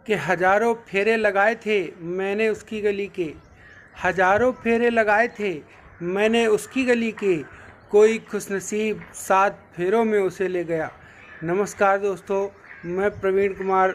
कि हजारों फेरे लगाए थे मैंने उसकी गली के, हजारों फेरे लगाए थे मैंने उसकी गली के, कोई खुशनसीब 7 फेरों में उसे ले गया। नमस्कार दोस्तों, मैं प्रवीण कुमार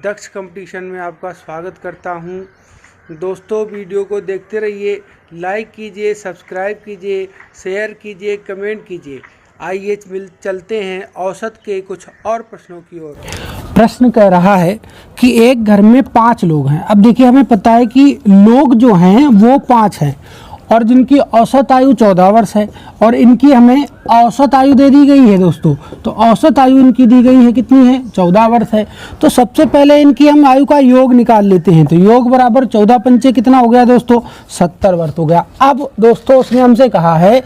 दक्ष कंपटीशन में आपका स्वागत करता हूं। दोस्तों, वीडियो को देखते रहिए, लाइक कीजिए, सब्सक्राइब कीजिए, शेयर कीजिए, कमेंट कीजिए। आइए चलते हैं औसत के कुछ और प्रश्नों की ओर। प्रश्न कह रहा है कि एक घर में 5 लोग हैं। अब देखिए, हमें पता है कि लोग जो हैं वो 5 हैं और जिनकी औसत आयु 14 वर्ष है और इनकी हमें औसत आयु दे दी गई है दोस्तों। तो औसत आयु इनकी दी गई है, कितनी है? 14 वर्ष है। तो सबसे पहले इनकी हम आयु का योग निकाल लेते हैं। तो योग बराबर 14 पंचे कितना हो गया दोस्तों? 70 वर्ष हो गया। अब दोस्तों, उसने हमसे कहा है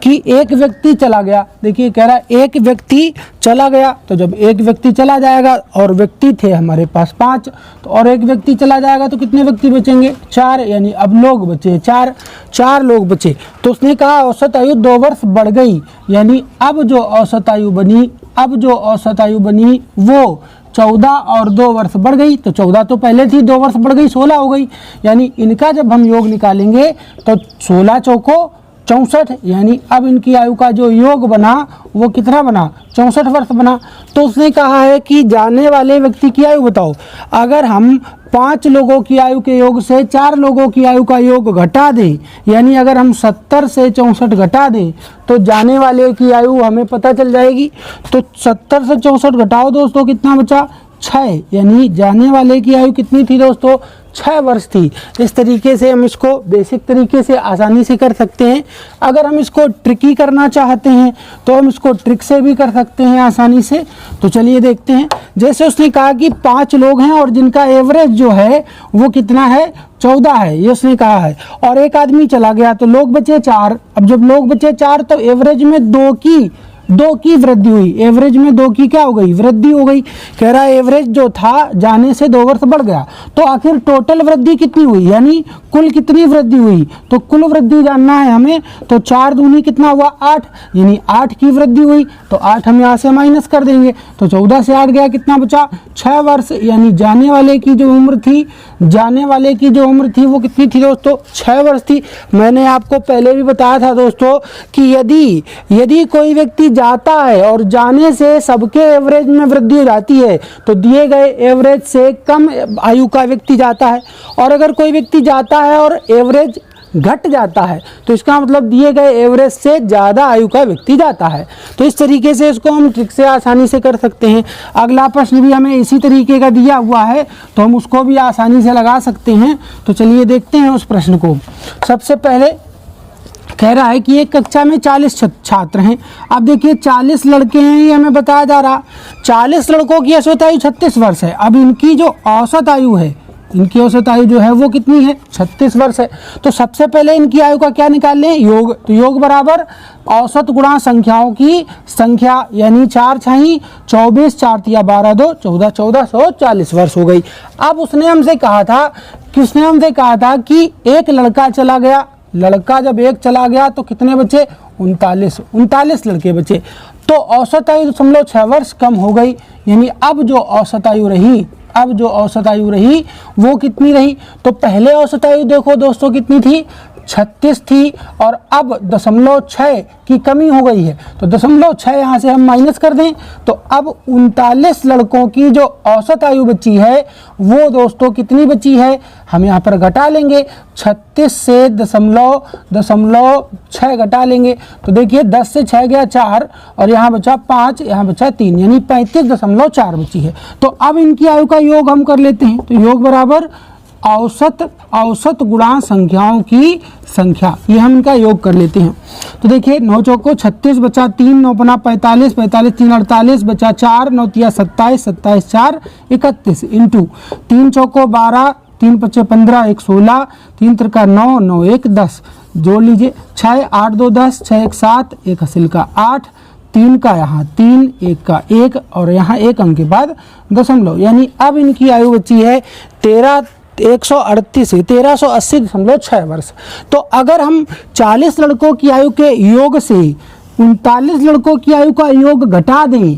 कि एक व्यक्ति चला गया। देखिए, कह रहा है एक व्यक्ति चला गया। तो जब एक व्यक्ति चला जाएगा और व्यक्ति थे हमारे पास 5, तो और एक व्यक्ति चला जाएगा तो कितने व्यक्ति बचेंगे? 4। यानी अब लोग बचे 4 लोग बचे। तो उसने कहा औसत आयु 2 वर्ष बढ़ गई। यानी अब जो औसत आयु बनी वो 14 और 2 वर्ष बढ़ गई। तो 14 तो पहले थी, 2 वर्ष बढ़ गई, 16 हो गई। यानी इनका जब हम योग निकालेंगे तो 16 चौको 64। यानी अब इनकी आयु का जो योग बना वो कितना बना? 64 वर्ष बना। तो उसने कहा है कि जाने वाले व्यक्ति की आयु बताओ। अगर हम 5 लोगों की आयु के योग से 4 लोगों की आयु का योग घटा दें, यानी अगर हम 70 से 64 घटा दें तो जाने वाले की आयु हमें पता चल जाएगी। तो 70 से 64 घटाओ दोस्तों, कितना बचा? 6। यानी जाने वाले की आयु कितनी थी दोस्तों? 6 वर्ष थी। इस तरीके से हम इसको बेसिक तरीके से आसानी से कर सकते हैं। अगर हम इसको ट्रिकी करना चाहते हैं तो हम इसको ट्रिक से भी कर सकते हैं आसानी से। तो चलिए देखते हैं। जैसे उसने कहा कि 5 लोग हैं और जिनका एवरेज जो है वो कितना है? 14 है, ये उसने कहा है। और एक आदमी चला गया तो लोग बचे 4। अब जब लोग बचे 4 तो एवरेज में 2 की वृद्धि हुई। एवरेज में 2 की क्या हो गई? वृद्धि हो गई। कह रहा है एवरेज जो था जाने से 2 वर्ष बढ़ गया। तो आखिर टोटल वृद्धि कितनी हुई, यानी कुल कितनी वृद्धि हुई? तो कुल वृद्धि जानना है हमें। तो 4 दूनी कितना हुआ? 8। यानी 8 की वृद्धि हुई। तो 8 हम यहाँ से माइनस कर देंगे तो 14 से 8 गया, कितना बचा? 6 वर्ष। यानी जाने वाले की जो उम्र थी वो कितनी थी दोस्तों? 6 वर्ष थी। मैंने आपको पहले भी बताया था दोस्तों कि यदि कोई व्यक्ति जाता है और जाने से सबके एवरेज में वृद्धि हो जाती है तो दिए गए एवरेज से कम आयु का व्यक्ति जाता है। और अगर कोई व्यक्ति जाता है और एवरेज घट जाता है तो इसका मतलब दिए गए एवरेज से ज़्यादा आयु का व्यक्ति जाता है। तो इस तरीके से इसको हम ट्रिक से आसानी से कर सकते हैं। अगला प्रश्न भी हमें इसी तरीके का दिया हुआ है तो हम उसको भी आसानी से लगा सकते हैं। तो चलिए देखते हैं उस प्रश्न को। सबसे पहले कह रहा है कि एक कक्षा में 40 छात्र हैं। अब देखिए 40 लड़के हैं, ये हमें बताया जा रहा। 40 लड़कों की औसत आयु 36 वर्ष है। अब इनकी जो औसत आयु है, इनकी औसत आयु जो है वो कितनी है? 36 वर्ष है। तो सबसे पहले इनकी आयु का क्या निकाल लें? योग। तो योग बराबर औसत गुणा संख्याओं की संख्या, यानी 4 छहीं 24, 4 तिया 12, 2 14, 1440 वर्ष हो गई। अब उसने हमसे कहा था कि एक लड़का चला गया। लड़का जब एक चला गया तो कितने बचे? 39 लड़के बचे। तो औसत आयु 6 वर्ष कम हो गई। यानी अब जो औसत आयु रही वो कितनी रही? तो पहले औसत आयु देखो दोस्तों कितनी थी? 36 थी और अब 0.6 की कमी हो गई है। तो 0.6 यहाँ से हम माइनस कर दें तो अब 39 लड़कों की जो औसत आयु बची है वो दोस्तों कितनी बची है? हम यहाँ पर घटा लेंगे। 36 से 0.6 घटा लेंगे तो देखिए 10 से 6 गया 4 और यहाँ बचा 5, यहाँ बचा 3, यानी 35.4 बची है। तो अब इनकी आयु का योग हम कर लेते हैं। तो योग बराबर औसत गुणा संख्याओं की संख्या, ये हम इनका योग कर लेते हैं। तो देखिए 9 चौको 36 बचा 3, 9 पना 45, 45 3 48 बचा 4, 9 तिया 27, 27 4 31 इंटू 3 चौको 12, 3 पच्चे 15, 1 16, 3 त्रिका 9, 9 1 10, जोड़ लीजिए 6 8 2 10, 6 1 7, 1 हासिल का 8, 3 का यहाँ 3, 1 का 1 और यहाँ 1 अंक के बाद दशमलव। यानी अब इनकी आयु बची है 1380.6 वर्ष। तो अगर हम 40 लड़कों की आयु के योग से 39 लड़कों की आयु का योग घटा दें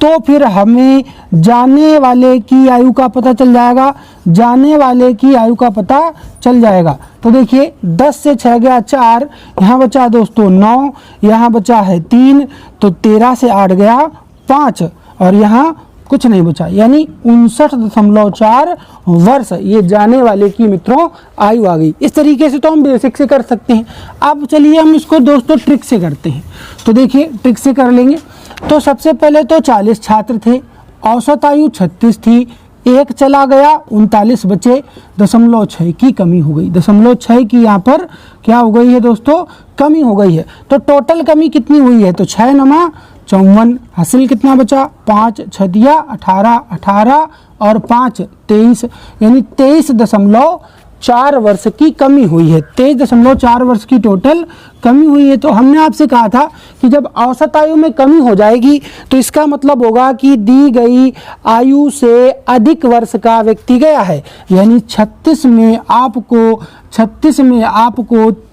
तो फिर हमें जाने वाले की आयु का पता चल जाएगा, जाने वाले की आयु का पता चल जाएगा। तो देखिए 10 से 6 गया 4, यहाँ बचा दोस्तों 9, यहाँ बचा है 3, तो 13 से 8 गया 5, और यहाँ कुछ नहीं बचा, यानी 59.4 वर्ष ये जाने वाले की मित्रों आयु आ गई। इस तरीके से तो हम बेसिक से कर सकते हैं। अब चलिए हम इसको दोस्तों ट्रिक से करते हैं। तो देखिए ट्रिक से कर लेंगे। तो सबसे पहले तो 40 छात्र थे, औसत आयु 36 थी, एक चला गया 39 बचे, 0.6 की कमी हो गई। 0.6 की यहाँ पर क्या हो गई है दोस्तों, कमी हो गई है। तो टोटल कमी कितनी हुई है, तो 6 नमा 54, हासिल कितना बचा 5 छदिया 18, 18 और 5 23, यानी 23.4 वर्ष की कमी हुई है। 23.4 वर्ष की टोटल कमी हुई है। तो हमने आपसे कहा था कि जब औसत आयु में कमी हो जाएगी तो इसका मतलब होगा कि दी गई आयु से अधिक वर्ष का व्यक्ति गया है, यानी 36 में आपको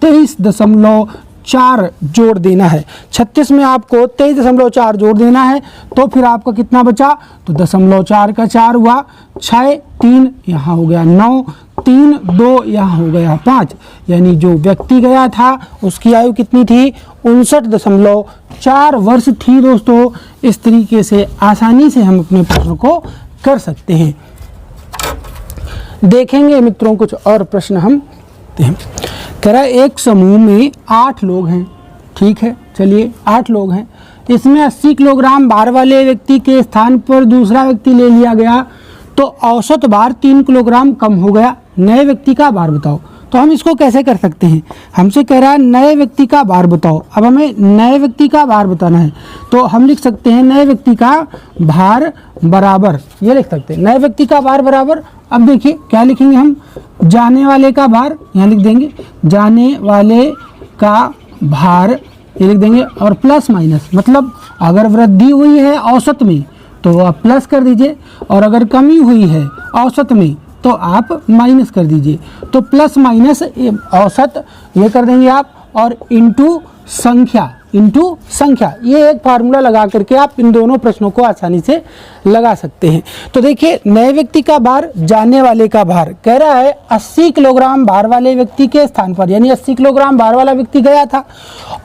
23.4 जोड़ देना है। 36 में आपको 23.4 जोड़ देना है। तो फिर आपका कितना बचा, तो 0.4 का 4 हुआ, 6 3 यहाँ हो गया 9, 3 2 यहाँ हो गया 5, यानी जो व्यक्ति गया था उसकी आयु कितनी थी, 59.4 वर्ष थी दोस्तों। इस तरीके से आसानी से हम अपने प्रश्न को कर सकते हैं। देखेंगे मित्रों कुछ और प्रश्न हम कह रहा है एक समूह में 8 लोग हैं, ठीक है, चलिए 8 लोग हैं, इसमें 80 किलोग्राम भार वाले व्यक्ति के स्थान पर दूसरा व्यक्ति ले लिया गया, तो औसत भार 3 किलोग्राम कम हो गया, नए व्यक्ति का भार बताओ। तो हम इसको कैसे कर सकते हैं, हमसे कह रहा है नए व्यक्ति का भार बताओ। अब हमें नए व्यक्ति का भार बताना है, तो हम लिख सकते हैं नए व्यक्ति का भार बराबर, ये लिख सकते हैं नए व्यक्ति का भार बराबर। अब देखिए क्या लिखेंगे हम, जाने वाले का भार यहाँ लिख देंगे, जाने वाले का भार ये लिख देंगे, और प्लस माइनस, मतलब अगर वृद्धि हुई है औसत में तो आप प्लस कर दीजिए, और अगर कमी हुई है औसत में तो आप माइनस कर दीजिए। तो प्लस माइनस औसत ये कर देंगे आप, और इनटू संख्या, इनटू संख्या, ये एक फार्मूला लगा करके आप इन दोनों प्रश्नों को आसानी से लगा सकते हैं। तो देखिए नए व्यक्ति का भार, जाने वाले का भार, कह रहा है 80 किलोग्राम भार वाले व्यक्ति के स्थान पर, यानी 80 किलोग्राम भार वाला व्यक्ति गया था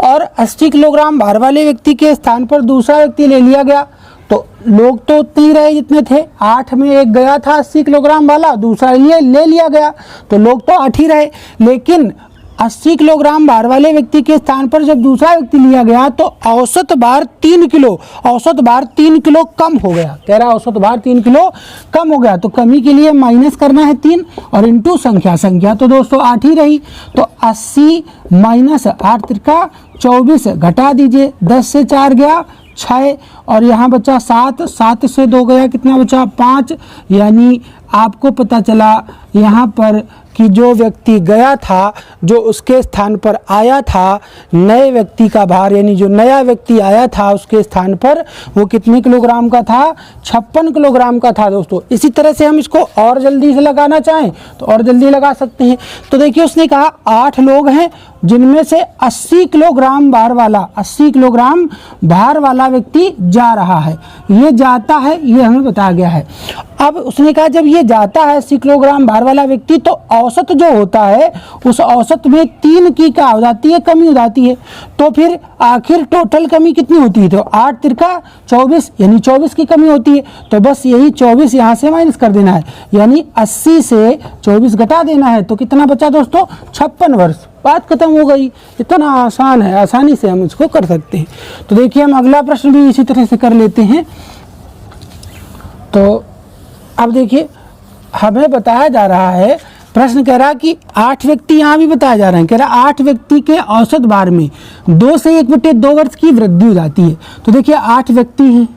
और 80 किलोग्राम भार वाले व्यक्ति के स्थान पर दूसरा व्यक्ति ले लिया गया। तो लोग तो उतने ही रहे जितने थे, 8 में एक गया था 80 किलोग्राम वाला, दूसरा ले लिया गया, तो लोग तो 8 ही रहे। लेकिन 80 किलोग्राम भार वाले व्यक्ति के स्थान पर जब दूसरा व्यक्ति लिया गया तो औसत भार 3 किलो, औसत भार 3 किलो कम हो गया। कह रहा है औसत भार 3 किलो कम हो गया, तो कमी के लिए माइनस करना है 3, और इनटू संख्या, संख्या तो दोस्तों 8 ही रही, तो 80 माइनस 8 त्रिका 24, घटा दीजिए, 10 से 4 गया 6, और यहाँ बचा 7, 7 से 2 गया कितना बचा 5, यानी आपको पता चला यहाँ पर कि जो व्यक्ति गया था, जो उसके स्थान पर आया था, नए व्यक्ति का भार, यानी जो नया व्यक्ति आया था उसके स्थान पर, वो कितने किलोग्राम का था, 56 किलोग्राम का था दोस्तों। इसी तरह से हम इसको और जल्दी से लगाना चाहें तो और जल्दी लगा सकते हैं। तो देखिए उसने कहा 8 लोग हैं जिनमें से 80 किलोग्राम भार वाला, 80 किलोग्राम भार वाला व्यक्ति जा रहा है, ये जाता है, ये हमें बताया गया है। अब उसने कहा जब ये जाता है 80 किलोग्राम भार वाला व्यक्ति, तो औसत जो होता है उस औसत में 3 की क्या हो जाती है, कमी हो जाती है। तो फिर आखिर टोटल कमी कितनी होती है, तो 8 त्रिका 24, यानी 24 की कमी होती है। तो बस यही 24 यहाँ से माइनस कर देना है, यानी 80 से 24 घटा देना है, तो कितना बचा दोस्तों 56 वर्ष। बात खत्म हो गई। इतना आसान है, आसानी से हम इसको कर सकते हैं। तो देखिए हम अगला प्रश्न भी इसी तरह से कर लेते हैं। तो अब देखिए हमें बताया जा रहा है, प्रश्न कह रहा कि 8 व्यक्ति यहाँ भी बताया जा रहे हैं, कह रहा 8 व्यक्ति के औसत भार में 2 से 1/2 वर्ष की वृद्धि हो जाती है। तो देखिए 8 व्यक्ति हैं,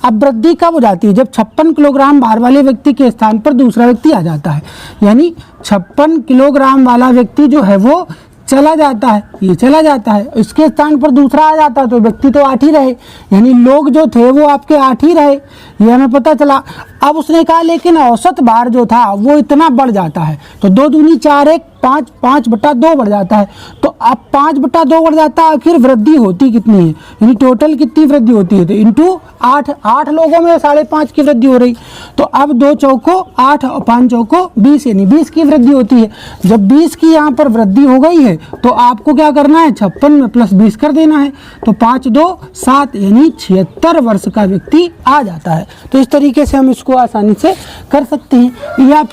अब वृद्धि कब हो जाती है, जब 56 किलोग्राम भार वाले व्यक्ति के स्थान पर दूसरा व्यक्ति आ जाता है, यानी 56 किलोग्राम वाला व्यक्ति जो है वो चला जाता है, ये चला जाता है, इसके स्थान पर दूसरा आ जाता है, तो व्यक्ति तो 8 ही रहे, यानी लोग जो थे वो आपके 8 ही रहे। ये हमें पता चला। अब उसने कहा लेकिन औसत भार जो था वो इतना बढ़ जाता है, तो 2 दूनी 4 1 5 5/2 बढ़ जाता है। तो अब 5/2 बढ़ जाता है, आखिर वृद्धि होती कितनी है, यानी टोटल कितनी वृद्धि होती है, तो इंटू 8 लोगों में 5.5 की वृद्धि हो रही। तो अब 2 चौको 8 और 5 चौको 20, यानी 20 की वृद्धि होती है। जब 20 की यहाँ पर वृद्धि हो गई है तो आपको क्या करना है, 56 में प्लस 20 कर देना है। तो 5 2 7 यानी 76 वर्ष का व्यक्ति आ जाता है। तो इस तरीके से हम इसको आसानी से कर सकते हैं। या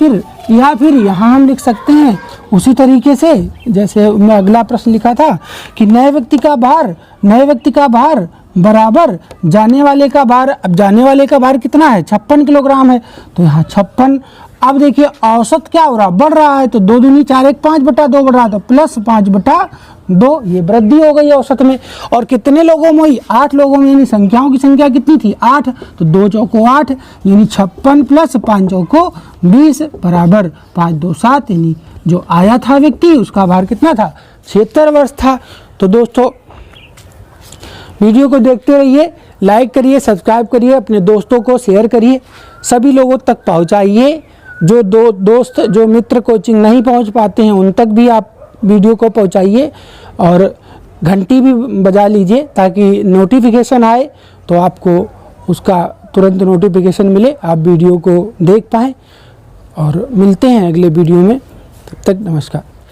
फिर यहाँ हम लिख सकते हैं उसी तरीके से, जैसे मैं अगला प्रश्न लिखा था कि नए व्यक्ति का भार बराबर जाने वाले का भार। अब जाने वाले का भार कितना है, 56 किलोग्राम है, तो यहाँ 56। अब देखिए औसत क्या हो रहा, बढ़ रहा है, तो 2 दूनी 4 1 5/2 बढ़ रहा है, तो प्लस 5/2, ये वृद्धि हो गई औसत में। और कितने लोगों में हुई, 8 लोगों में, यानी संख्याओं की संख्या कितनी थी, 8, तो 2 चौको 8 यानी 56 प्लस 5 चौको 20 बराबर 5 2 7, यानी जो आया था व्यक्ति उसका भार कितना था, 76 वर्ष था। तो दोस्तों वीडियो को देखते रहिए, लाइक करिए, सब्सक्राइब करिए, अपने दोस्तों को शेयर करिए, सभी लोगों तक पहुंचाइए। जो दोस्त जो मित्र कोचिंग नहीं पहुंच पाते हैं उन तक भी आप वीडियो को पहुंचाइए, और घंटी भी बजा लीजिए ताकि नोटिफिकेशन आए तो आपको उसका तुरंत नोटिफिकेशन मिले, आप वीडियो को देख पाएँ। और मिलते हैं अगले वीडियो में, तब तक नमस्कार।